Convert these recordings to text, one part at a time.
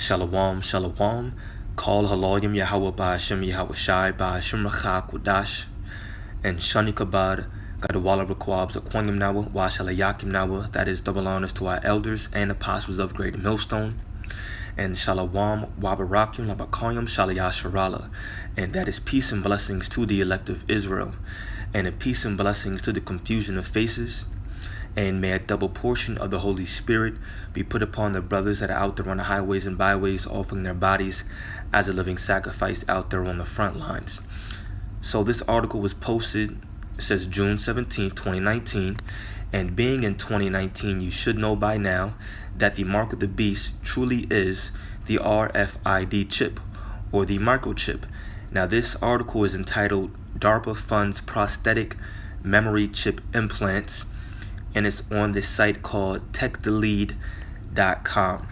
Shalom, shalom. Call Haloyim Yahweh Ba'ashem Yahweh Shai Ba'ashem Racha Kudash. And Shani Kabad, Gadawala Requabs, Aquanium Nawa, Washalayakim Nawa. That is double honors to our elders and apostles of Great Millstone. And Shalom, Wabarakim, Labakayim, Shalayasharala. And that is peace and blessings to the elect of Israel. And a peace and blessings to the confusion of faces. And may a double portion of the Holy Spirit be put upon the brothers that are out there on the highways and byways, offering their bodies as a living sacrifice out there on the front lines. So this article was posted, it says June 17, 2019. And being in 2019, you should know by now that the mark of the beast truly is the RFID chip, or the microchip. Now this article is entitled DARPA Funds Prosthetic Memory Chip Implants, and it's on this site called techthelead.com.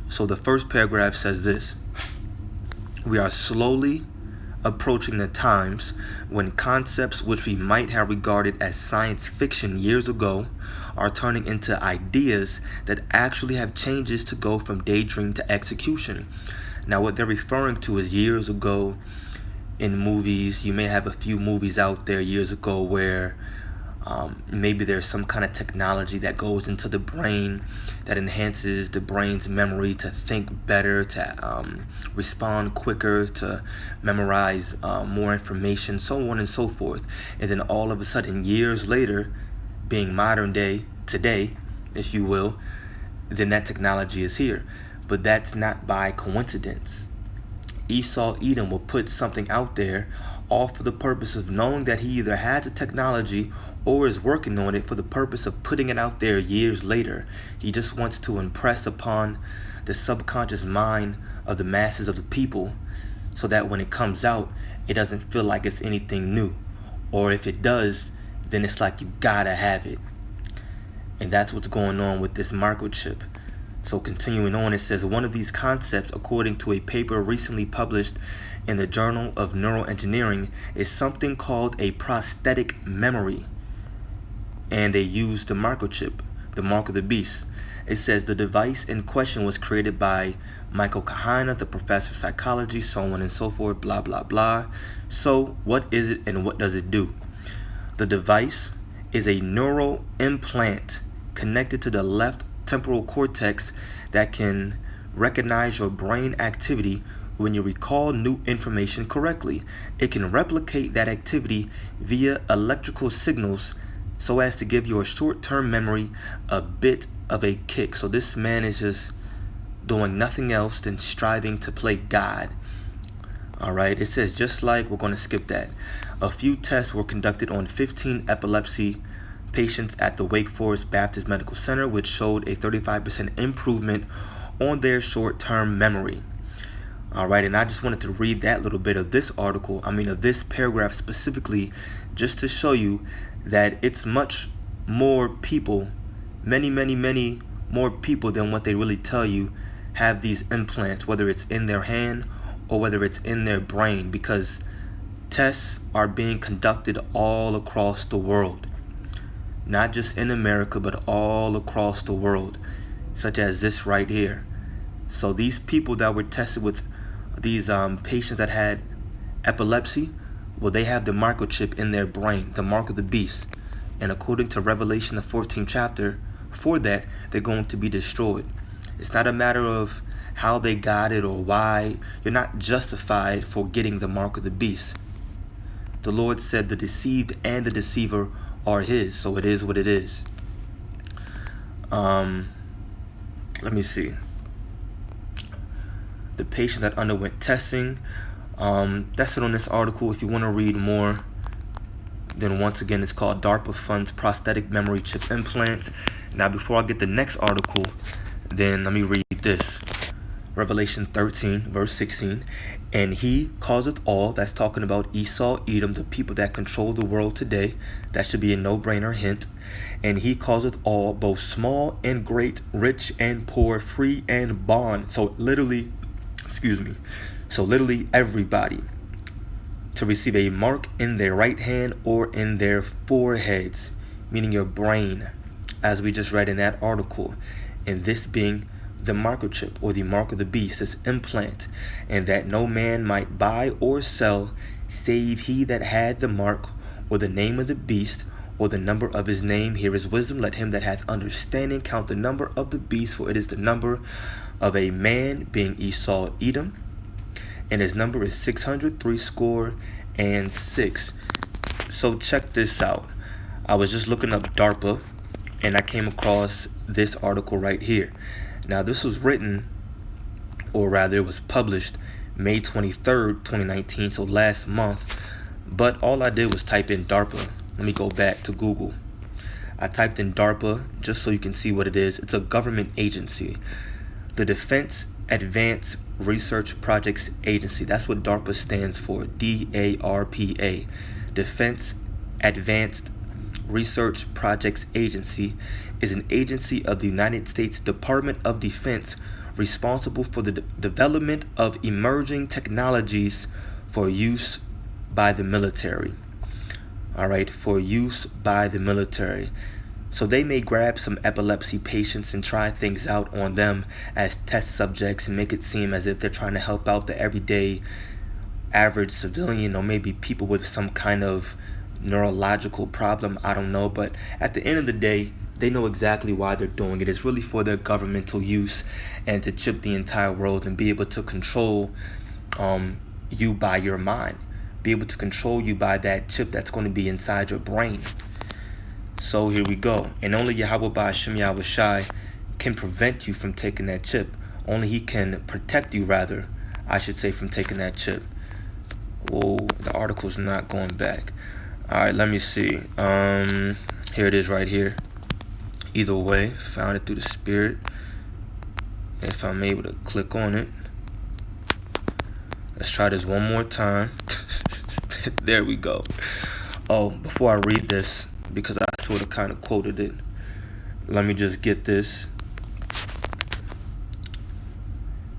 So the first paragraph says this: we are slowly approaching the times when concepts which we might have regarded as science fiction years ago are turning into ideas that actually have changes to go from daydream to execution. Now what they're referring to is years ago in movies. You may have a few movies out there years ago where maybe there's some kind of technology that goes into the brain that enhances the brain's memory to think better, to respond quicker, to memorize more information, so on and so forth. And then all of a sudden, years later, being modern day, today, if you will, then that technology is here. But that's not by coincidence. Esau Edom will put something out there all for the purpose of knowing that he either has a technology or is working on it for the purpose of putting it out there years later. He just wants to impress upon the subconscious mind of the masses of the people so that when it comes out, it doesn't feel like it's anything new. Or if it does, then it's like you gotta have it. And that's what's going on with this microchip. So continuing on, it says one of these concepts, according to a paper recently published in the Journal of Neuroengineering, is something called a prosthetic memory. And they use the microchip, the mark of the beast. It says the device in question was created by Michael Kahana, the professor of psychology, so on and so forth, blah, blah, blah. So what is it and what does it do? The device is a neural implant connected to the left temporal cortex that can recognize your brain activity when you recall new information correctly. It can replicate that activity via electrical signals so as to give your short-term memory a bit of a kick. So this man is just doing nothing else than striving to play God. Alright, it says just like, we're going to skip that. A few tests were conducted on 15 epilepsy patients at the Wake Forest Baptist Medical Center, which showed a 35% improvement on their short-term memory. Alright, and I just wanted to read that little bit of this article, of this paragraph specifically, just to show you that it's much more people, many more people than what they really tell you have these implants, whether it's in their hand or whether it's in their brain, because tests are being conducted all across the world. Not just in America, but all across the world, such as this right here. So these people that were tested with these patients that had epilepsy, well, they have the microchip in their brain, the mark of the beast. And according to Revelation, the 14th chapter, for that, they're going to be destroyed. It's not a matter of how they got it or why. You're not justified for getting the mark of the beast. The Lord said the deceived and the deceiver are his, so it is what it is. Let me see. The patient that underwent testing, that's it on this article. If you want to read more, then once again, it's called DARPA Funds Prosthetic Memory Chip Implants. Now before I get the next article, then let me read this. Revelation 13, verse 16. And he causeth all, that's talking about Esau, Edom, the people that control the world today. That should be a no-brainer hint. And he causeth all, both small and great, rich and poor, free and bond. So literally everybody to receive a mark in their right hand or in their foreheads, meaning your brain, as we just read in that article. And this being the microchip, or the mark of the beast, this implant, and that no man might buy or sell save he that had the mark, or the name of the beast, or the number of his name. Here is wisdom. Let him that hath understanding count the number of the beast, for it is the number of a man, being Esau Edom, and his number is 666. So check this out. I was just looking up DARPA, and I came across this article right here. Now, this was written, or rather it was published May 23rd, 2019, so last month. But all I did was type in DARPA. Let me go back to Google. I typed in DARPA just so you can see what it is. It's a government agency. The Defense Advanced Research Projects Agency. That's what DARPA stands for. DARPA. Defense Advanced Research Projects Agency is an agency of the United States Department of Defense responsible for the development of emerging technologies for use by the military. All right, for use by the military. So they may grab some epilepsy patients and try things out on them as test subjects and make it seem as if they're trying to help out the everyday average civilian, or maybe people with some kind of neurological problem. I don't know. But at the end of the day, they know exactly why they're doing it. It's really for their governmental use and to chip the entire world and be able to control you by your mind. Be able to control you by that chip that's going to be inside your brain. So here we go. And only Yahweh Ba'ashem Yahweh Shai can prevent you from taking that chip. Only he can protect you, rather, I should say, from taking that chip. Whoa, the article's not going back. Alright, let me see. Here it is right here. Either way, found it through the spirit. If I'm able to click on it. Let's try this one more time. There we go. Oh, before I read this, because I sort of kind of quoted it, let me just get this.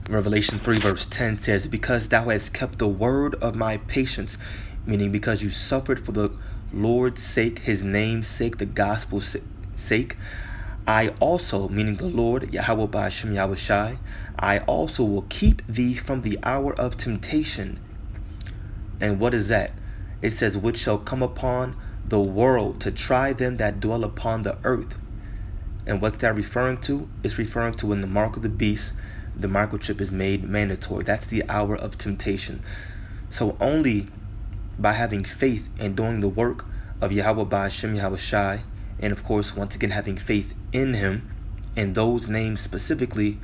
Revelation 3 verse 10 says, because thou hast kept the word of my patience, meaning because you suffered for the Lord's sake, his name's sake, the gospel's sake, I also, meaning the Lord, Yahweh Ba'ashem Yahweh Shai, I also will keep thee from the hour of temptation. And what is that? It says, which shall come upon the world to try them that dwell upon the earth. And what's that referring to? It's referring to when the mark of the beast, the microchip, is made mandatory. That's the hour of temptation. So only by having faith and doing the work of Yahweh Ba'ashem Yahweh Shai, and of course, once again, having faith in him, and those names specifically,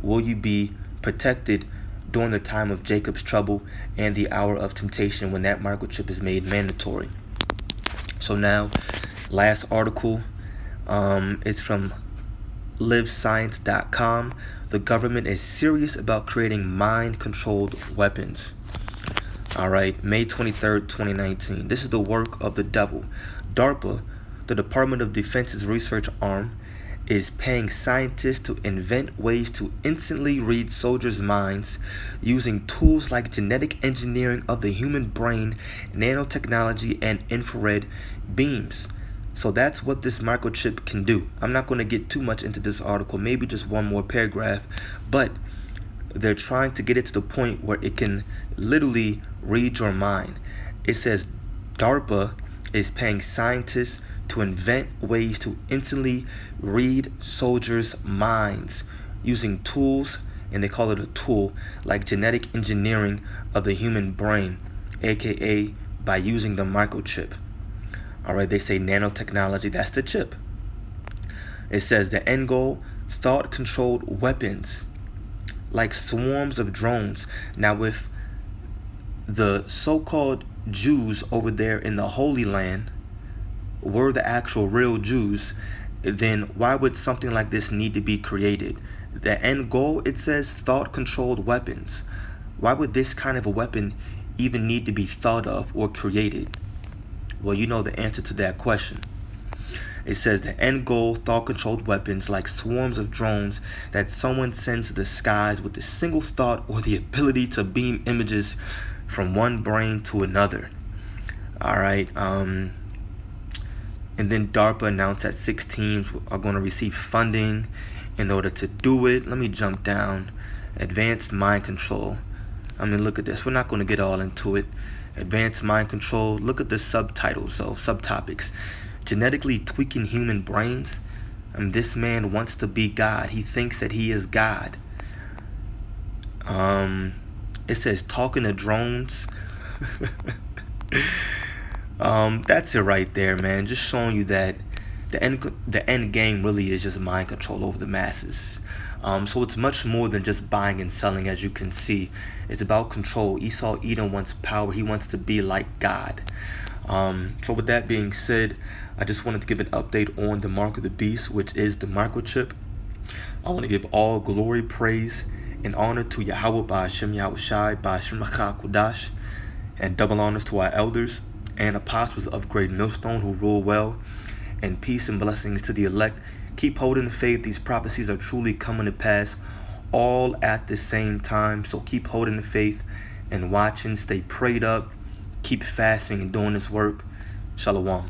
will you be protected during the time of Jacob's trouble and the hour of temptation when that microchip is made mandatory. So now, last article, it's from livescience.com. The government is serious about creating mind-controlled weapons. All right, May 23rd, 2019. This is the work of the devil. DARPA, the Department of Defense's research arm, is paying scientists to invent ways to instantly read soldiers' minds using tools like genetic engineering of the human brain, nanotechnology, and infrared beams. So that's what this microchip can do. I'm not going to get too much into this article, maybe just one more paragraph, but they're trying to get it to the point where it can literally read your mind. It says DARPA is paying scientists to invent ways to instantly read soldiers' minds using tools, and they call it a tool, like genetic engineering of the human brain, aka by using the microchip. All right, they say nanotechnology, that's the chip. It says the end goal, thought-controlled weapons, like swarms of drones. Now, with the so-called Jews over there in the Holy Land were the actual real Jews, then why would something like this need to be created? The end goal, it says thought-controlled weapons. Why would this kind of a weapon even need to be thought of or created? Well, you know the answer to that question. It says the end goal, thought-controlled weapons like swarms of drones that someone sends to the skies with a single thought or the ability to beam images from one brain to another. All right. And then DARPA announced that 6 teams are going to receive funding In order to do it, let me jump down. Advanced mind control. I mean, look at this. We're not going to get all into it. Advanced mind control. Look at the subtitles, so subtopics. Genetically tweaking human brains. This man wants to be God. He thinks that he is God. It says talking to drones. That's it right there, man. Just showing you that the end game really is just mind control over the masses. So it's much more than just buying and selling, as you can see. It's about control. Esau Edom wants power. He wants to be like God. So with that being said, I just wanted to give an update on the mark of the beast, which is the microchip. I want to give all glory, praise, and honor to Yahweh Ba'ashem Yahushai Ba'ashem Kudash, and double honors to our elders and apostles of Great Millstone who rule well, and peace and blessings to the elect. Keep holding the faith. These prophecies are truly coming to pass all at the same time. So keep holding the faith and watching. Stay prayed up. Keep fasting and doing this work. Shalom.